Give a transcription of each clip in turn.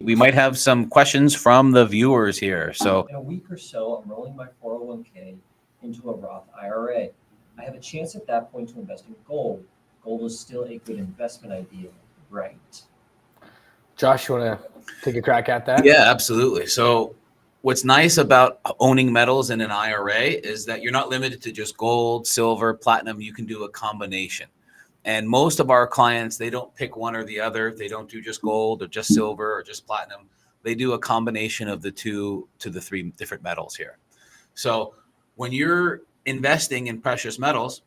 we might have some questions from the viewers here. So In a week or so, I'm rolling my 401k into a Roth IRA. I have a chance at that point to invest in gold. Gold is still a good investment idea, right? Josh, you want to take a crack at that? yeah, absolutely. So what's nice about owning metals in an IRA is that you're not limited to just gold, silver, platinum. You can do a combination. And most of our clients, they don't pick one or the other. They don't do just gold or just silver or just platinum. They do a combination of the 2 to the 3 different metals here. So when you're investing in precious metals,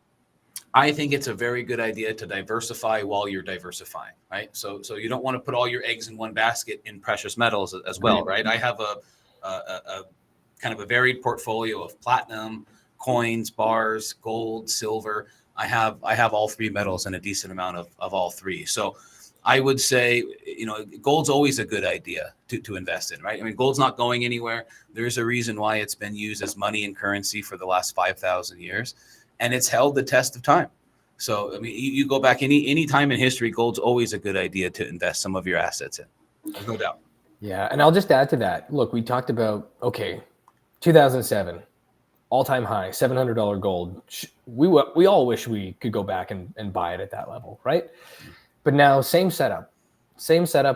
I think it's a very good idea to diversify while you're diversifying, right? So you don't want to put all your eggs in one basket in precious metals as well, right? I have a kind of a varied portfolio of platinum, coins, bars, gold, silver. I have all 3 metals and a decent amount of all 3. So I would say, gold's always a good idea to invest in, right? I mean, gold's not going anywhere. There's a reason why it's been used as money and currency for the last 5,000 years, and it's held the test of time. So, I mean, you go back any time in history, gold's always a good idea to invest some of your assets in. There's no doubt. Yeah, and I'll just add to that. Look, we talked about, 2007, all-time high, $700 gold. We all wish we could go back and buy it at that level, right? But now, same setup,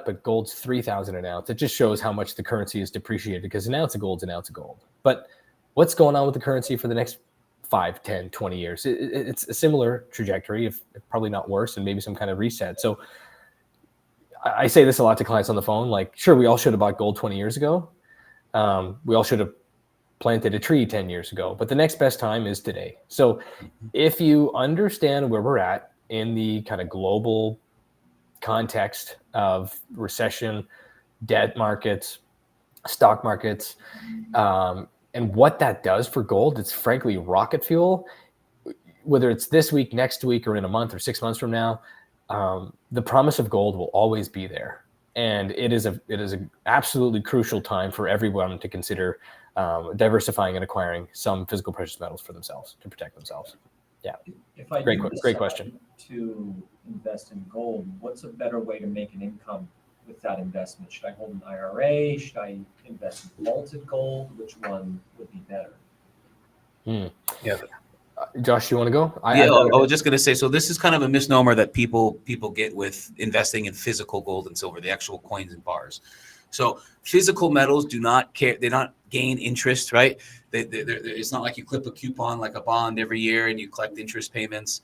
but gold's 3,000 an ounce. It just shows how much the currency is depreciated, because an ounce of gold's an ounce of gold. But what's going on with the currency for the next 5, 10, 20 years? It's a similar trajectory, if probably not worse, and maybe some kind of reset. So I say this a lot to clients on the phone, like, sure, we all should have bought gold 20 years ago. We all should have planted a tree 10 years ago, but the next best time is today. So if you understand where we're at in the kind of global context of recession, debt markets, stock markets, and what that does for gold, it's frankly rocket fuel. Whether it's this week, next week, or in a month or 6 months from now, the promise of gold will always be there. And it is an absolutely crucial time for everyone to consider diversifying and acquiring some physical precious metals for themselves to protect themselves. Yeah, If I great decide question. to invest in gold, what's a better way to make an income with that investment? Should I hold an IRA? Should I invest in vaulted gold? Which one would be better? Yeah. Josh, you want to go? I was just going to say, so this is kind of a misnomer that people get with investing in physical gold and silver, the actual coins and bars. So physical metals do not care. They don't gain interest, right? It's not like you clip a coupon like a bond every year and you collect interest payments.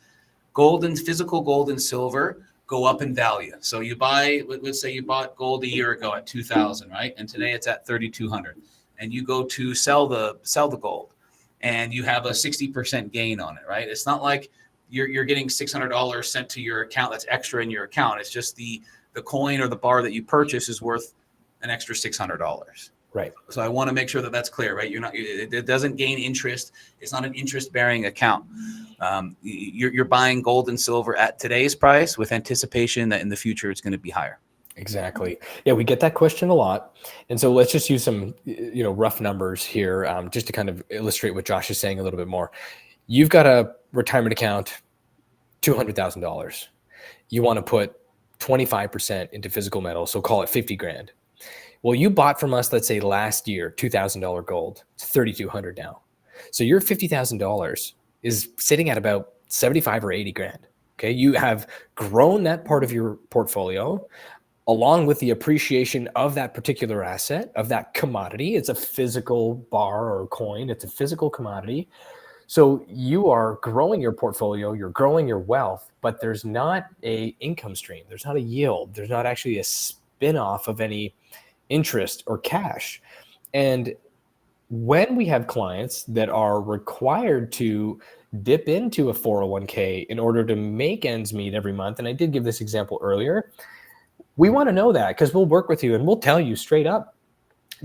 Physical gold and silver go up in value. So you buy, let's say you bought gold a year ago at 2,000, right? And today it's at 3,200. And you go to sell the gold, and you have a 60% gain on it, right? It's not like you're getting $600 sent to your account that's extra in your account. It's just the coin or the bar that you purchase is worth an extra $600. Right. So I want to make sure that that's clear, right? It doesn't gain interest. It's not an interest-bearing account. You're buying gold and silver at today's price with anticipation that in the future it's going to be higher. Exactly. Yeah, we get that question a lot. And so let's just use some, rough numbers here, just to kind of illustrate what Josh is saying a little bit more. You've got a retirement account, $200,000. You want to put 25% into physical metal, so call it 50 grand. Well, you bought from us, let's say last year, $2,000 gold. It's 3,200 now. So your $50,000 is sitting at about 75 or 80 grand. Okay. You have grown that part of your portfolio along with the appreciation of that particular asset, of that commodity. It's a physical bar or coin. It's a physical commodity. So you are growing your portfolio, you're growing your wealth, but there's not a income stream. There's not a yield. There's not actually a spin-off of any interest or cash. And when we have clients that are required to dip into a 401k in order to make ends meet every month, and I did give this example earlier, we want to know that, because we'll work with you and we'll tell you straight up,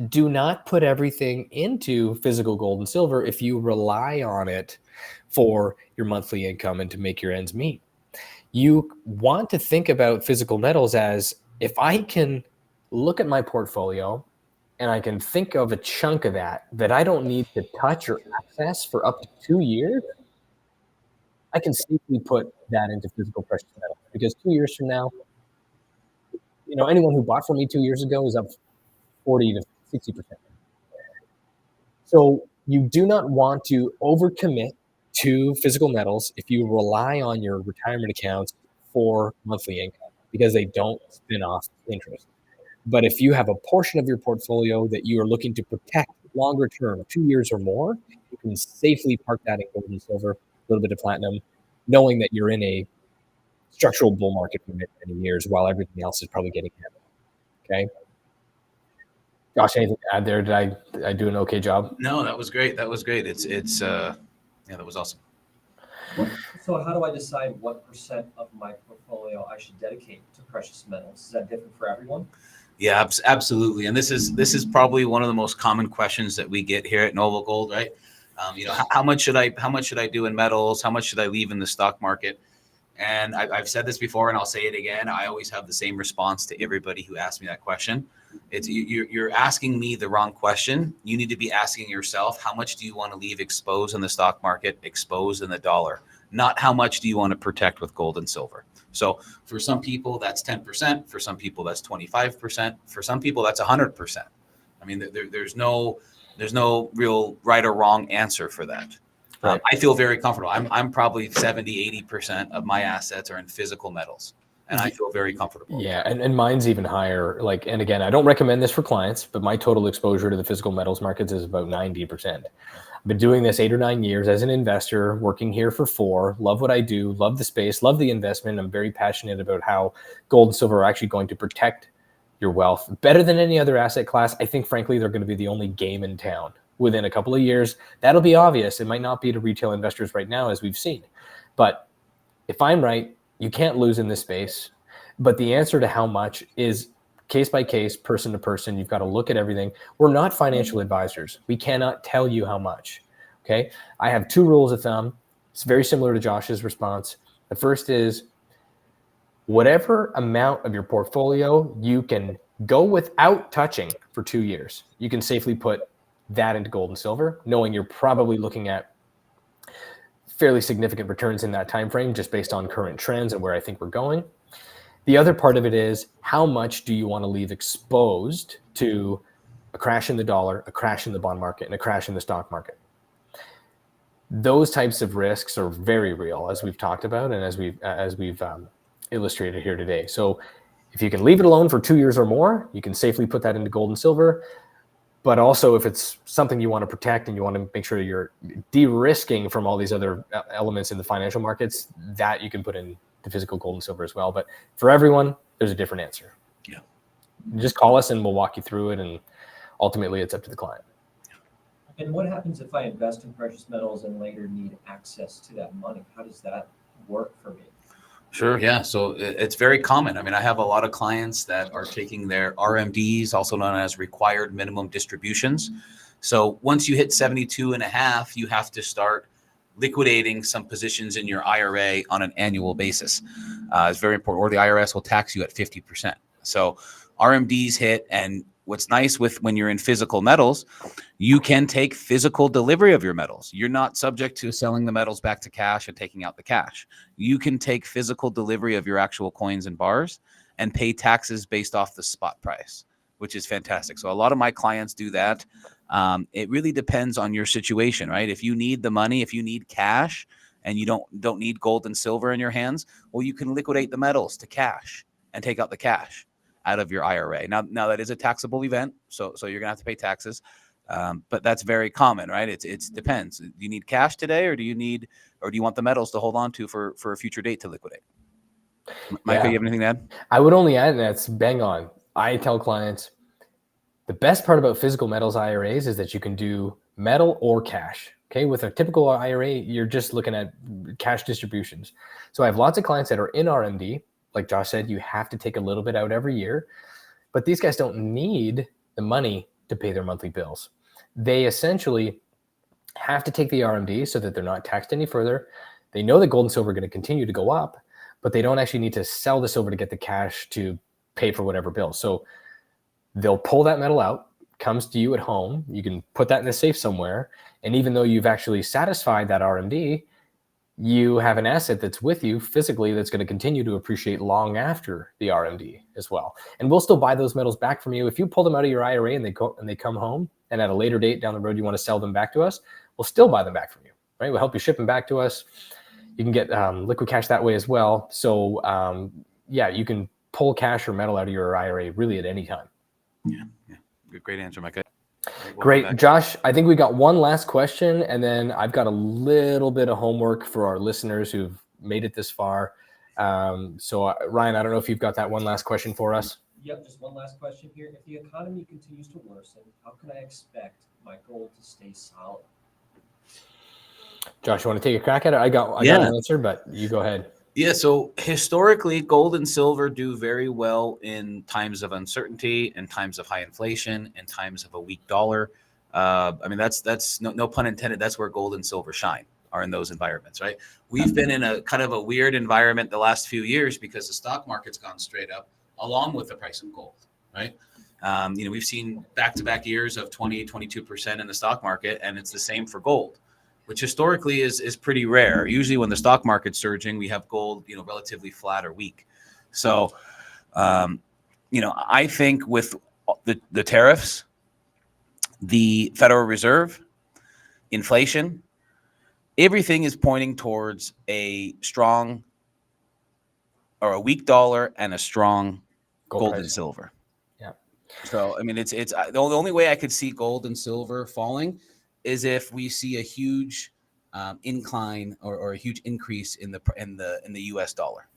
do not put everything into physical gold and silver if you rely on it for your monthly income and to make your ends meet. You want to think about physical metals as, if I can look at my portfolio and I can think of a chunk of that I don't need to touch or access for up to 2 years, I can safely put that into physical precious metals, because 2 years from now, anyone who bought from me 2 years ago is up 40 to 60%. So you do not want to overcommit to physical metals if you rely on your retirement accounts for monthly income because they don't spin off interest. But if you have a portion of your portfolio that you are looking to protect longer term, 2 years or more, you can safely park that in gold and silver, a little bit of platinum, knowing that you're in a structural bull market for many, many years while everything else is probably getting hit. Okay. Josh, anything to add there? Did I do an okay job? No, that was great. That was great. Yeah, that was awesome. So how do I decide what percent of my portfolio I should dedicate to precious metals? Is that different for everyone? Yeah, absolutely. And this is probably one of the most common questions that we get here at Noble Gold, right? How much should I do in metals? How much should I leave in the stock market? And I've said this before, and I'll say it again. I always have the same response to everybody who asks me that question. It's you're asking me the wrong question. You need to be asking yourself, how much do you want to leave exposed in the stock market, exposed in the dollar? Not how much do you want to protect with gold and silver. So for some people, that's 10%. For some people, that's 25%. For some people, that's 100%. I mean, there's no real right or wrong answer for that. Right. I feel very comfortable. I'm probably 70, 80% of my assets are in physical metals, and I feel very comfortable. Yeah, and mine's even higher. And again, I don't recommend this for clients, but my total exposure to the physical metals markets is about 90%. I've been doing this 8 or 9 years as an investor, working here for 4. Love what I do, love the space, love the investment. I'm very passionate about how gold and silver are actually going to protect your wealth better than any other asset class. I think, frankly, they're going to be the only game in town. Within a couple of years, that'll be obvious. It might not be to retail investors right now, as we've seen. But if I'm right, you can't lose in this space. But the answer to how much is case by case, person to person. You've got to look at everything. We're not financial advisors. We cannot tell you how much. Okay. I have 2 rules of thumb. It's very similar to Josh's response. The first is whatever amount of your portfolio you can go without touching for 2 years, you can safely put that into gold and silver, knowing you're probably looking at fairly significant returns in that time frame just based on current trends and where I think we're going. The other part of it is how much do you want to leave exposed to a crash in the dollar, a crash in the bond market, and a crash in the stock market. Those types of risks are very real, as we've talked about and as we've illustrated here today. So if you can leave it alone for 2 years or more, you can safely put that into gold and silver. But also, if it's something you want to protect and you want to make sure you're de-risking from all these other elements in the financial markets, that you can put in the physical gold and silver as well. But for everyone, there's a different answer. Yeah. Just call us and we'll walk you through it. And ultimately, it's up to the client. And what happens if I invest in precious metals and later need access to that money? How does that work for me? Sure. Yeah. So it's very common. I mean, I have a lot of clients that are taking their RMDs, also known as required minimum distributions. So once you hit 72.5, you have to start liquidating some positions in your IRA on an annual basis. It's very important, or the IRS will tax you at 50%. So RMDs hit, and what's nice with when you're in physical metals, you can take physical delivery of your metals. You're not subject to selling the metals back to cash and taking out the cash. You can take physical delivery of your actual coins and bars and pay taxes based off the spot price, which is fantastic. So a lot of my clients do that. It really depends on your situation, right? If you need the money, if you need cash and you don't need gold and silver in your hands, well, you can liquidate the metals to cash and take out the cash out of your IRA. Now that is a taxable event, so you're gonna have to pay taxes, but that's very common, right? It depends. Do you need cash today, or do you want the metals to hold on to for a future date to liquidate? Michael, you have anything to add? I would only add, and that's bang on. I tell clients the best part about physical metals IRAs is that you can do metal or cash. Okay, with a typical IRA, you're just looking at cash distributions. So I have lots of clients that are in RMD. Like Josh said, you have to take a little bit out every year, but these guys don't need the money to pay their monthly bills. They essentially have to take the RMD so that they're not taxed any further. They know that gold and silver are going to continue to go up, but they don't actually need to sell the silver to get the cash to pay for whatever bill. So they'll pull that metal out, comes to you at home. You can put that in a safe somewhere. And even though you've actually satisfied that RMD, you have an asset that's with you physically that's going to continue to appreciate long after the RMD as well. And we'll still buy those metals back from you. If you pull them out of your IRA and they come home, and at a later date down the road you want to sell them back to us, we'll still buy them back from you, right? We'll help you ship them back to us. You can get liquid cash that way as well. So yeah, you can pull cash or metal out of your IRA really at any time. Yeah. Great answer, Micah. Great. Josh, I think we got one last question, and then I've got a little bit of homework for our listeners who've made it this far. So Ryan, I don't know if you've got that one last question for us. Yep, just one last question here. If the economy continues to worsen, how can I expect my gold to stay solid? Josh, you want to take a crack at it? I got an answer, but you go ahead. Yeah, so historically, gold and silver do very well in times of uncertainty, in times of high inflation, in times of a weak dollar. I mean, that's no pun intended. That's where gold and silver shine, are in those environments, right? We've been in a kind of a weird environment the last few years because the stock market's gone straight up, along with the price of gold, right? We've seen back-to-back years of 20, 22% in the stock market, and it's the same for gold, which historically is pretty rare. Usually when the stock market's surging, we have gold, relatively flat or weak. So, I think with the tariffs, the Federal Reserve, inflation, everything is pointing towards a strong or a weak dollar and a strong gold and silver. Yeah. So, I mean, it's the only way I could see gold and silver falling is if we see a huge incline or a huge increase in the U.S. dollar,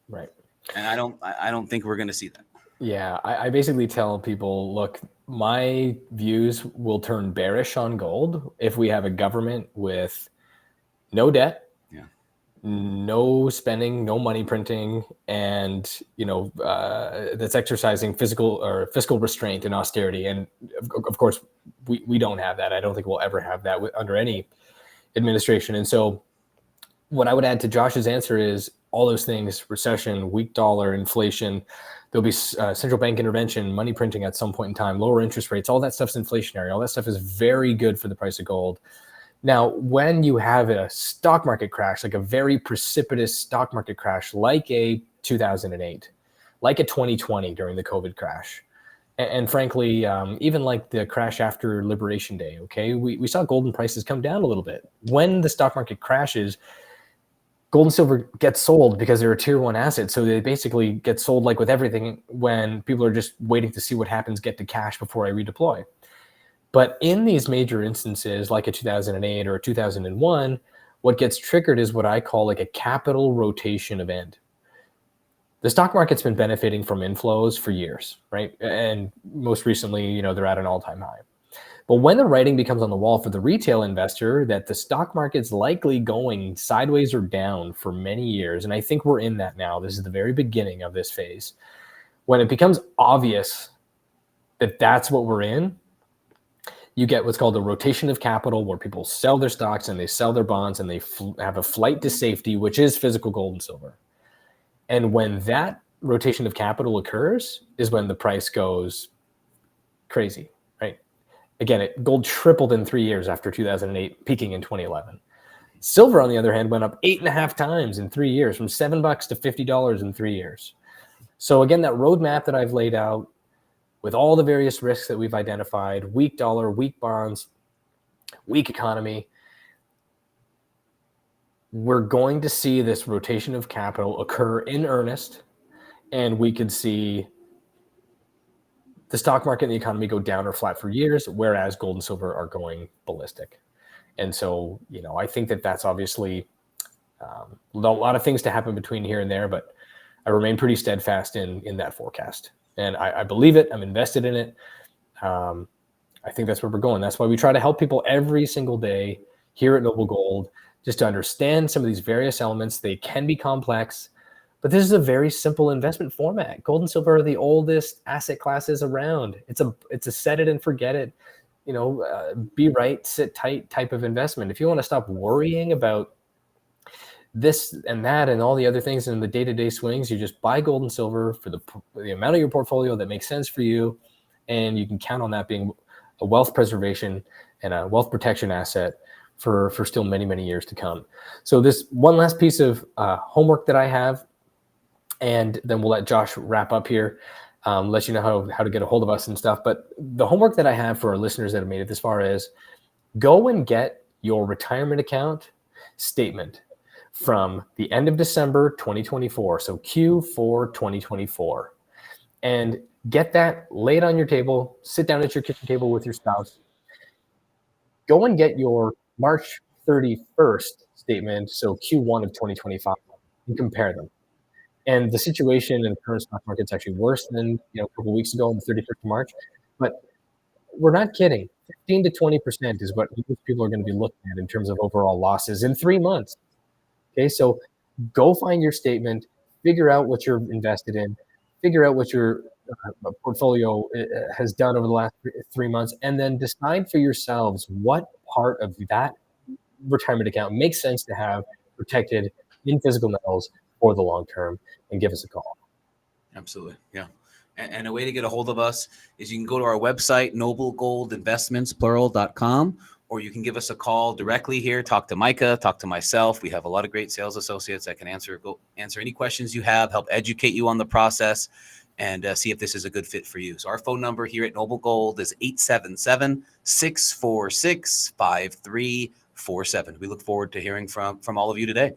right? And I don't think we're going to see that. Yeah, I basically tell people, look, my views will turn bearish on gold if we have a government with no debt, no spending, no money printing, and that's exercising fiscal restraint and austerity. And of course, we don't have that. I don't think we'll ever have that under any administration. And so what I would add to Josh's answer is all those things: recession, weak dollar, inflation. There'll be central bank intervention, money printing at some point in time, lower interest rates. All that stuff's inflationary. All that stuff is very good for the price of gold. Now, when you have a stock market crash, like a very precipitous stock market crash, like a 2008, like a 2020 during the COVID crash, and frankly, even like the crash after Liberation Day, okay, we saw gold and prices come down a little bit. When the stock market crashes, gold and silver get sold because they're a tier one asset. So they basically get sold like with everything when people are just waiting to see what happens, get to cash before I redeploy. But in these major instances, like a 2008 or a 2001, what gets triggered is what I call like a capital rotation event. The stock market's been benefiting from inflows for years, right? And most recently, they're at an all-time high. But when the writing becomes on the wall for the retail investor that the stock market's likely going sideways or down for many years, and I think we're in that now, this is the very beginning of this phase, when it becomes obvious that that's what we're in, you get what's called a rotation of capital, where people sell their stocks and they sell their bonds and they have a flight to safety, which is physical gold and silver. And when that rotation of capital occurs is when the price goes crazy, right? Again, gold tripled in 3 years after 2008, peaking in 2011. Silver, on the other hand, went up 8.5 times in 3 years, from $7 to $50 in 3 years. So again, that roadmap that I've laid out, with all the various risks that we've identified, weak dollar, weak bonds, weak economy, we're going to see this rotation of capital occur in earnest, and we could see the stock market and the economy go down or flat for years, whereas gold and silver are going ballistic. And so, I think that that's obviously a lot of things to happen between here and there, but I remain pretty steadfast in that forecast. And I believe it. I'm invested in it. I think that's where we're going. That's why we try to help people every single day here at Noble Gold, just to understand some of these various elements. They can be complex, but this is a very simple investment format. Gold and silver are the oldest asset classes around. It's a set it and forget it, be right, sit tight type of investment. If you want to stop worrying about this and that and all the other things in the day-to-day swings, you just buy gold and silver for the amount of your portfolio that makes sense for you, and you can count on that being a wealth preservation and a wealth protection asset for still many, many years to come. So this one last piece of homework that I have, and then we'll let Josh wrap up here, let you know how to get a hold of us and stuff. But the homework that I have for our listeners that have made it this far is go and get your retirement account statement from the end of December 2024, so Q4 2024, and get that laid on your table. Sit down at your kitchen table with your spouse. Go and get your March 31st statement, so Q1 of 2025, and compare them. And the situation in the current stock market is actually worse than a couple of weeks ago on the 31st of March. But we're not kidding. 15 to 20% is what most people are going to be looking at in terms of overall losses in 3 months. Okay, so go find your statement, figure out what you're invested in, figure out what your portfolio has done over the last 3 months, and then decide for yourselves what part of that retirement account makes sense to have protected in physical metals for the long term, and give us a call. Absolutely. Yeah. And a way to get a hold of us is you can go to our website, noblegoldinvestmentsplural.com, or you can give us a call directly here. Talk to Micah, talk to myself. We have a lot of great sales associates that can answer any questions you have, help educate you on the process, and see if this is a good fit for you. So our phone number here at Noble Gold is 877-646-5347. We look forward to hearing from all of you today.